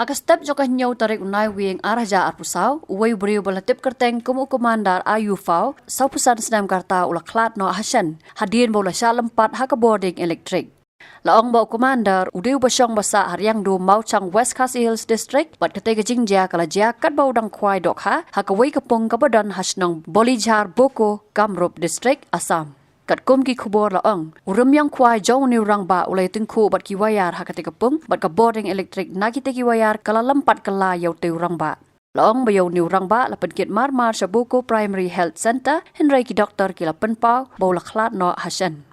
Haka step jokah nyau tarik unai wing arah jaat pusau, uwai beriu balatip kerteng kumu komandar ayufau, sau pusan senam karta ula Khlad no Shen, hadirin bola Shah Lympat haka boarding Elektrik. Laong bau komandar udiu basyong basa hariang du mau chang West Khasi Hills District, bat kete jingjia kala jia Katba udang Khwai Dohkha, haka wai ke Pung kabadan hasnong Bolijhar Boko Kamrup District Assam. Kat kum ki khubor laong urum yang Khwai jong ni Rangbah ulai tengku bat ki wayar hakate Pung bat ka boarding Elektrik nagi te ki wayar kala Lympat kala yau te Rangbah. Laong bayau ni Rangbah la penkit mar Shaboko Primary Health Center henrai ki doktor ki la penpau baula Khlad no Shen.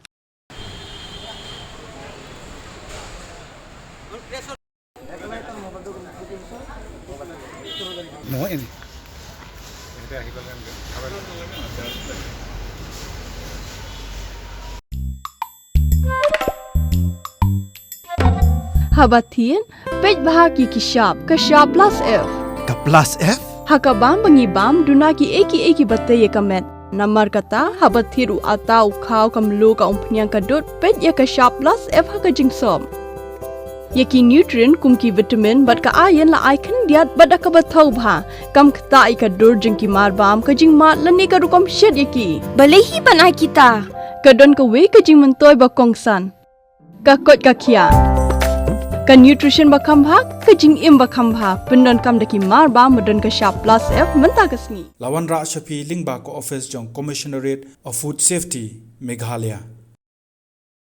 No ini. Habatin, pej bahagi ki Shah plus F. Ka plus F? Hakabam bangibam dunaki eki batai ye kamet. Namar kata habathiru atau khau kamlu ka umpnyang kadut pej ye ka Shah plus F haka jingsom. Yeki nutrient kum ki vitamin bat ka iron la icon diat bat ka bathau bha kam khta ka dur jing ki marbam ka jing mat lani ka rukom shed yeki. Balehi banai kita. Kadon ka we ka jing mentoy ba kongsan. Ka kot ka kia. Ka nutrition ba khambha ka jing im ba khambha pendon kam daki marba modon ka Shah plus F menta kasni. Lawan Ra Shapi Lingba ko office jong Commissionerate of Food Safety Meghalaya.